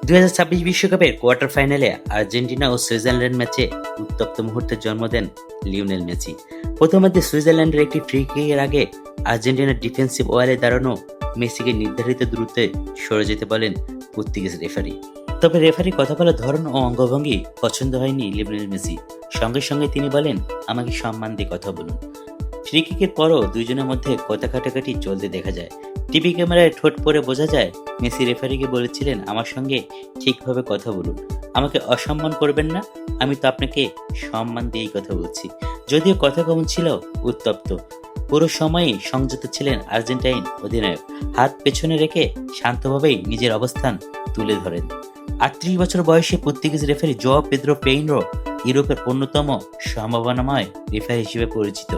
2026 বিশ্বকাপের কোয়ার্টার ফাইনালে আর্জেন্টিনা ও সুইজারল্যান্ড ম্যাচে উত্তপ্ত মুহূর্তের জন্ম দেন লিওনেল মেসি। প্রথমার্ধে সুইজারল্যান্ডের একটি ফ্রি কিকের আগে আর্জেন্টিনার ডিফেন্সিভ ওয়ালে দাঁড়ানো মেসিকে নির্ধারিত দূরত্বে সরে যেতে বলেন পর্তুগিজ রেফারি। তবে রেফারি কথা বলার ধরন ও অঙ্গভঙ্গি পছন্দ হয়নি লিওনেল মেসি। সঙ্গে সঙ্গে তিনি বলেন, আমাকে সম্মান দিয়ে কথা বলুন। ফ্রি কিকের পরও দুইজনের মধ্যে কথা কাটাকাটি চলতে দেখা যায়। টিভি ক্যামেরায় ঠোঁট পরে বোঝা যায় মেসি রেফারিকে বলেছিলেন, আমার সঙ্গে ঠিকভাবে কথা বলুন, আমাকে অসম্মান করবেন না, আমি তো আপনাকে সম্মান দিয়েই কথা বলছি। যদিও কথা কেমন ছিল উত্তপ্ত, পুরো সময়ই সংযত ছিলেন আর্জেন্টাইন অধিনায়ক। হাত পেছনে রেখে শান্তভাবেই নিজের অবস্থান তুলে ধরেন। 38 বছর বয়সে পর্তুগিজ রেফারি জোয়া পেদ্রো পেইনরো ইউরোপের অন্যতম সম্ভাবনাময় রেফারি হিসেবে পরিচিত।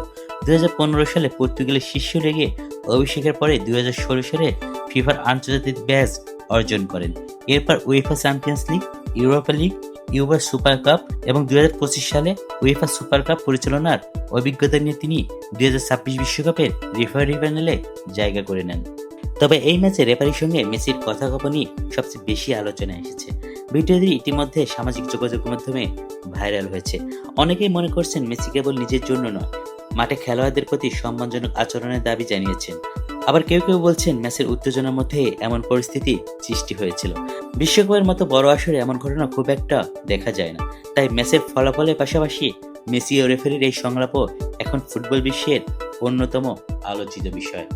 2015 সালে পর্তুগালের শীর্ষ লেগে অভিষেকের পরে 2016 সালে ফিফার আন্তর্জাতিক ব্যাজ অর্জন করেন। এরপর UEFA Champions League, Europa League, UEFA Super Cup এবং 2025 সালে উয়েফা সুপার কাপ পরিচালনার অভিজ্ঞতা নিয়ে তিনি 2026 বিশ্বকাপের রেফারি প্যানেলে জায়গা করে নেন। তবে এই ম্যাচে রেফারির সঙ্গে মেসির কথাকাপনই সবচেয়ে বেশি আলোচনায় এসেছে। ভিডিওটি ইতিমধ্যে সামাজিক যোগাযোগ মাধ্যমে ভাইরাল হয়েছে। অনেকেই মনে করছেন মেসি কেবল নিজের জন্য নয়, মাঠে খেলোয়াড়দের প্রতি সম্মানজনক আচরণের দাবি জানিয়েছেন। আবার কেউ কেউ বলছেন ম্যাচের উত্তেজনার মধ্যে এমন পরিস্থিতি সৃষ্টি হয়েছিল। বিশ্বকাপের মতো বড় আসরে এমন ঘটনা খুব একটা দেখা যায় না। তাই ম্যাচের ফলাফলের পাশাপাশি মেসি ও রেফারির এই সংলাপও এখন ফুটবল বিশ্বের অন্যতম আলোচিত বিষয়।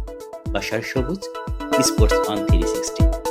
বাশার সবুজ, স্পোর্টস অন 360।